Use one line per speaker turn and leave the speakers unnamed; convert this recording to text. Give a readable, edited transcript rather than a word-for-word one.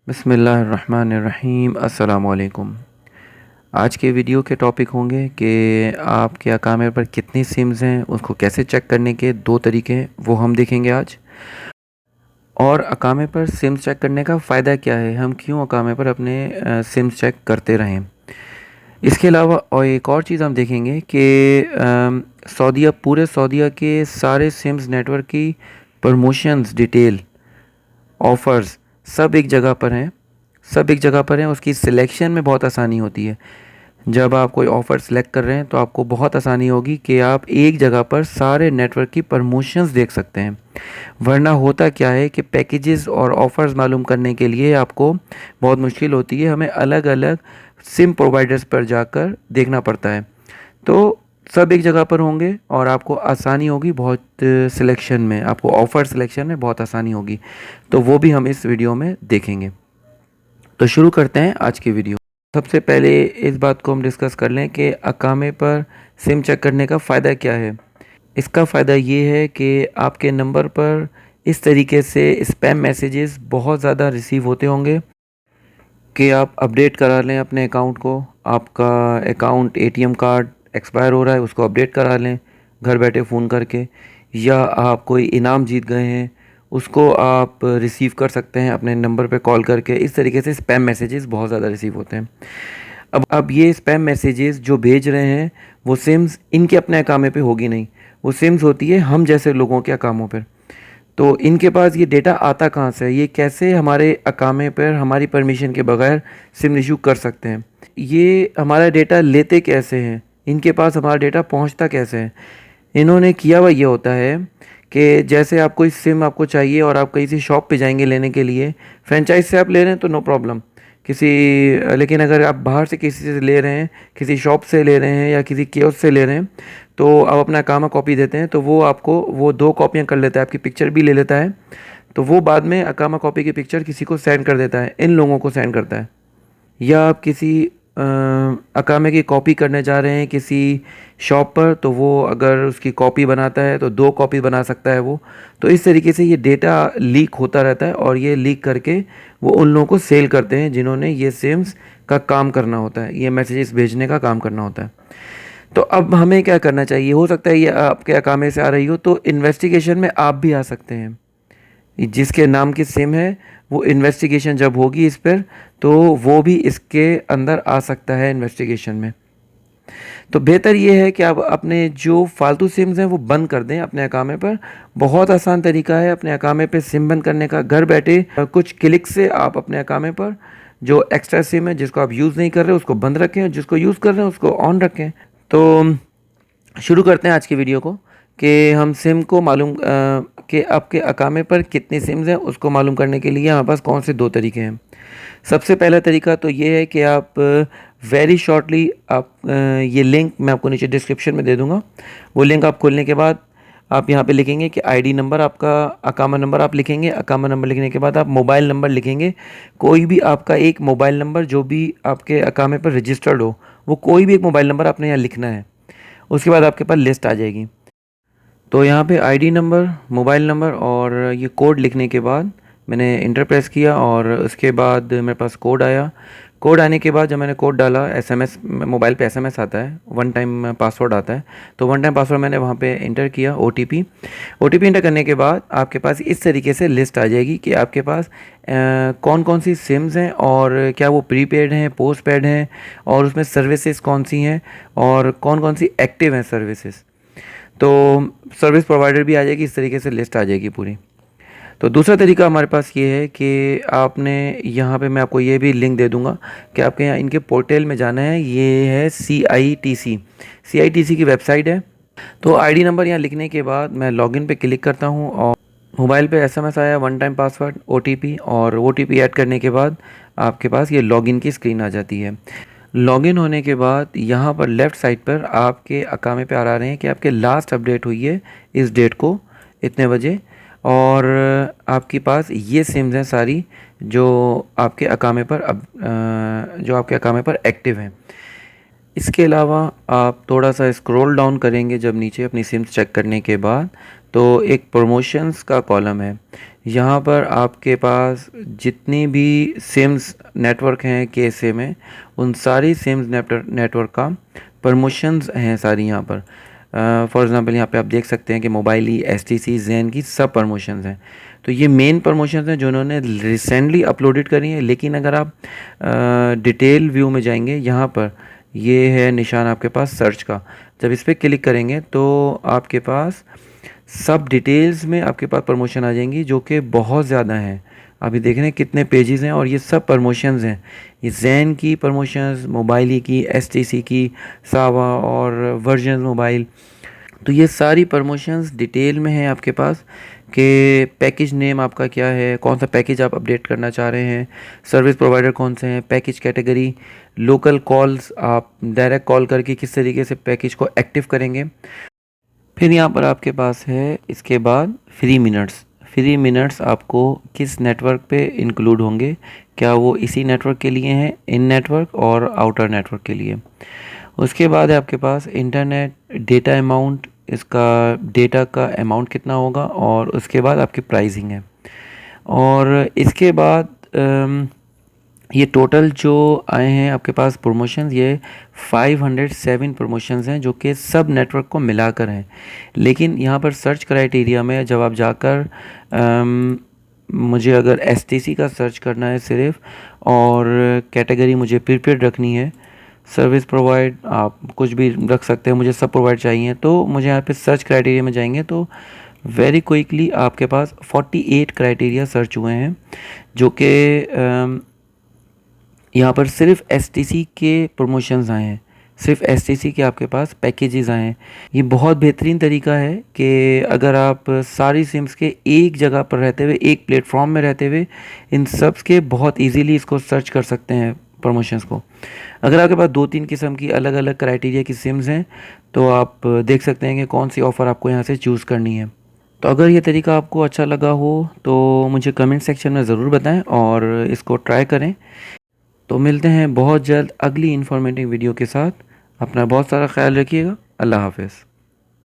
बिस्मिल्लाहिर्रहमानिर्रहीम अस्सलामुअलैकुम। आज के वीडियो के टॉपिक होंगे कि आपके अकामे पर कितनी सिम्स हैं, उसको कैसे चेक करने के दो तरीके हैं, वो हम देखेंगे आज। और अकामे पर सिम्स चेक करने का फ़ायदा क्या है, हम क्यों अकामे पर अपने सिम्स चेक करते रहें। इसके अलावा और एक और चीज़ हम देखेंगे कि पूरे सऊदीया के सारे सिम्स नेटवर्क की प्रमोशंस डिटेल, ऑफ़र्स सब एक जगह पर हैं। उसकी सिलेक्शन में बहुत आसानी होती है। जब आप कोई ऑफ़र सेलेक्ट कर रहे हैं तो आपको बहुत आसानी होगी कि आप एक जगह पर सारे नेटवर्क की प्रमोशंस देख सकते हैं। वरना होता क्या है कि पैकेजेस और ऑफ़र्स मालूम करने के लिए आपको बहुत मुश्किल होती है, हमें अलग अलग सिम प्रोवाइडर्स पर जाकर देखना पड़ता है। तो सब एक जगह पर होंगे और आपको आसानी होगी, बहुत सिलेक्शन में आपको ऑफ़र सिलेक्शन में बहुत आसानी होगी। तो वो भी हम इस वीडियो में देखेंगे। तो शुरू करते हैं आज की वीडियो। सबसे पहले इस बात को हम डिस्कस कर लें कि अकामे पर सिम चेक करने का फ़ायदा क्या है। इसका फ़ायदा ये है कि आपके नंबर पर इस तरीके से स्पैम मैसेजेस बहुत ज़्यादा रिसीव होते होंगे कि आप अपडेट करा लें अपने अकाउंट को। आपका अकाउंट एटीएम कार्ड एक्सपायर हो रहा है, उसको अपडेट करा लें घर बैठे फ़ोन करके, या आप कोई इनाम जीत गए हैं उसको आप रिसीव कर सकते हैं अपने नंबर पे कॉल करके। इस तरीके से स्पैम मैसेजेस बहुत ज़्यादा रिसीव होते हैं। अब ये स्पैम मैसेजेस जो भेज रहे हैं वो सिम्स इनके अपने अकामे पे होगी नहीं, वो सिम्स होती है हम जैसे लोगों के अकामों पर। तो इनके पास ये डेटा आता कहाँ से है, ये कैसे हमारे अकामे पर हमारी परमिशन के बगैर सिम इशू कर सकते हैं, ये हमारा डेटा लेते कैसे हैं, इनके पास हमारा डेटा पहुंचता कैसे है। इन्होंने किया हुआ ये होता है कि जैसे आप कोई सिम आपको चाहिए और आप कहीं से शॉप पे जाएंगे लेने के लिए, फ्रेंचाइज से आप ले रहे हैं तो नो प्रॉब्लम किसी, लेकिन अगर आप बाहर से किसी से ले रहे हैं, किसी शॉप से ले रहे हैं या किसी कियोस्क से ले रहे हैं, तो आप अपना अकामा कॉपी देते हैं तो वो आपको वो 2 कॉपियाँ कर लेता है, आपकी पिक्चर भी ले लेता है। तो वो बाद में अकामा कॉपी की पिक्चर किसी को सेंड कर देता है, इन लोगों को सेंड करता है। या आप किसी अकामे की कॉपी करने जा रहे हैं किसी शॉप पर, तो वो अगर उसकी कॉपी बनाता है तो 2 कॉपी बना सकता है वो। तो इस तरीके से ये डेटा लीक होता रहता है और ये लीक करके वो उन लोगों को सेल करते हैं जिन्होंने ये सिम्स का काम करना होता है, ये मैसेजेस भेजने का काम करना होता है। तो अब हमें क्या करना चाहिए, हो सकता है ये आपके अकामे से आ रही हो तो इन्वेस्टिगेशन में आप भी आ सकते हैं। जिसके नाम की सिम है वो इन्वेस्टिगेशन जब होगी इस पर, तो वो भी इसके अंदर आ सकता है इन्वेस्टिगेशन में। तो बेहतर ये है कि आप अपने जो फालतू सिम्स हैं वो बंद कर दें अपने अकामे पर। बहुत आसान तरीका है अपने अकामे पे सिम बंद करने का। घर बैठे कुछ क्लिक से आप अपने अकामे पर जो एक्स्ट्रा सिम है जिसको आप यूज़ नहीं कर रहे उसको बंद रखें और जिसको यूज़ कर रहे हैं उसको ऑन रखें। तो शुरू करते हैं आज की वीडियो को कि हम सिम को मालूम कि आपके अकामे पर कितनी सिम्स हैं उसको मालूम करने के लिए हमारे पास कौन से 2 तरीके हैं। सबसे पहला तरीका तो ये है कि आप वेरी शॉर्टली आप ये लिंक मैं आपको नीचे डिस्क्रिप्शन में दे दूंगा। वो लिंक आप खोलने के बाद आप यहाँ पे लिखेंगे कि आईडी नंबर, आपका अकामा नंबर आप लिखेंगे। अकामा नंबर लिखने के बाद आप मोबाइल नंबर लिखेंगे। कोई भी आपका एक मोबाइल नंबर जो भी आपके अकामे पर रजिस्टर्ड हो, वो कोई भी एक मोबाइल नंबर आपने यहाँ लिखना है। उसके बाद आपके पास लिस्ट आ जाएगी। तो यहाँ पे आईडी नंबर, मोबाइल नंबर और ये कोड लिखने के बाद मैंने इंटर प्रेस किया और उसके बाद मेरे पास कोड आया। कोड आने के बाद जब मैंने कोड डाला, एसएमएस मोबाइल पे एसएमएस आता है, वन टाइम पासवर्ड आता है, तो वन टाइम पासवर्ड मैंने वहाँ पे इंटर किया। ओटीपी इंटर करने के बाद आपके पास इस तरीके से लिस्ट आ जाएगी कि आपके पास कौन कौन सी सिम्स हैं और क्या वो प्रीपेड हैं, पोस्ट पेड हैं, और उसमें सर्विसेज कौन सी हैं और कौन कौन सी एक्टिव हैं सर्विसेज। तो सर्विस प्रोवाइडर भी आ जाएगी, इस तरीके से लिस्ट आ जाएगी पूरी। तो दूसरा तरीका हमारे पास ये है कि आपने यहाँ पे मैं आपको ये भी लिंक दे दूँगा कि आपके यहाँ इनके पोर्टल में जाना है। ये है CITC की वेबसाइट है। तो आईडी नंबर यहाँ लिखने के बाद मैं लॉगिन पे क्लिक करता हूँ और मोबाइल पे एसएमएस आया, वन टाइम पासवर्ड, ओटीपी, और ओटीपी ऐड करने के बाद आपके पास ये लॉगिन की स्क्रीन आ जाती है। लॉगिन होने के बाद यहाँ पर लेफ़्ट साइड पर आपके अकामे पे आ रहे हैं कि आपके लास्ट अपडेट हुई है इस डेट को इतने बजे, और आपके पास ये सिम्स हैं सारी जो आपके अकामे पर एक्टिव हैं। इसके अलावा आप थोड़ा सा स्क्रॉल डाउन करेंगे जब नीचे अपनी सिम्स चेक करने के बाद, तो एक प्रमोशंस का कॉलम है। यहाँ पर आपके पास जितनी भी सिम्स नेटवर्क हैं केएसए में, उन सारी सिम्स नेटवर्क का प्रमोशंस हैं सारी यहाँ पर। फॉर एग्ज़ाम्पल यहाँ पे आप देख सकते हैं कि मोबाइली, एसटीसी, ज़ेन की सब प्रमोशंस हैं। तो ये मेन प्रमोशंस हैं जो उन्होंने रिसेंटली अपलोडेड करी हैं। लेकिन अगर आप डिटेल व्यू में जाएंगे, यहाँ पर ये है निशान आपके पास सर्च का। जब इस पर क्लिक करेंगे तो आपके पास सब डिटेल्स में आपके पास प्रमोशन आ जाएंगी, जो कि बहुत ज़्यादा हैं। अभी देख रहे हैं कितने पेजेस हैं और ये सब प्रमोशंस हैं। ये ज़ेन की प्रमोशंस, मोबाइली की, एसटीसी की, सावा और वर्जन मोबाइल। तो ये सारी प्रमोशंस डिटेल में है आपके पास कि पैकेज नेम आपका क्या है, कौन सा पैकेज आप अपडेट करना चाह रहे हैं, सर्विस प्रोवाइडर कौन से हैं, पैकेज कैटेगरी, लोकल कॉल्स, आप डायरेक्ट कॉल करके किस तरीके से पैकेज को एक्टिव करेंगे। फिर यहाँ पर आपके पास है इसके बाद फ्री मिनट्स। फ्री मिनट्स आपको किस नेटवर्क पे इंक्लूड होंगे, क्या वो इसी नेटवर्क के लिए हैं, इन नेटवर्क और आउटर नेटवर्क के लिए। उसके बाद है आपके पास इंटरनेट डेटा अमाउंट, इसका डेटा का अमाउंट कितना होगा, और उसके बाद आपकी प्राइसिंग है। और इसके बाद ये टोटल जो आए हैं आपके पास प्रमोशंस, ये 507 प्रमोशंस हैं जो कि सब नेटवर्क को मिलाकर हैं। लेकिन यहाँ पर सर्च क्राइटेरिया में जब आप जाकर मुझे अगर एसटीसी का सर्च करना है सिर्फ, और कैटेगरी मुझे प्रीपेड रखनी है, सर्विस प्रोवाइड आप कुछ भी रख सकते हैं, मुझे सब प्रोवाइड चाहिए, तो मुझे यहाँ पे सर्च क्राइटेरिया में जाएंगे तो वेरी क्विकली आपके पास 48 क्राइटेरिया सर्च हुए हैं, जो कि यहाँ पर सिर्फ एसटीसी के प्रमोशंस आए हैं, सिर्फ एसटीसी के आपके पास पैकेजेस आए हैं। ये बहुत बेहतरीन तरीका है कि अगर आप सारी सिम्स के एक जगह पर रहते हुए, एक प्लेटफॉर्म में रहते हुए, इन सब के बहुत इजीली इसको सर्च कर सकते हैं प्रमोशंस को। अगर आपके पास 2-3 किस्म की अलग अलग क्राइटेरिया की सिम्स हैं तो आप देख सकते हैं कि कौन सी ऑफ़र आपको यहाँ से चूज़ करनी है। तो अगर ये तरीका आपको अच्छा लगा हो तो मुझे कमेंट सेक्शन में ज़रूर बताएं और इसको ट्राई करें। तो मिलते हैं बहुत जल्द अगली इन्फॉर्मेटिव वीडियो के साथ। अपना बहुत सारा ख्याल रखिएगा। अल्लाह हाफ़िज़।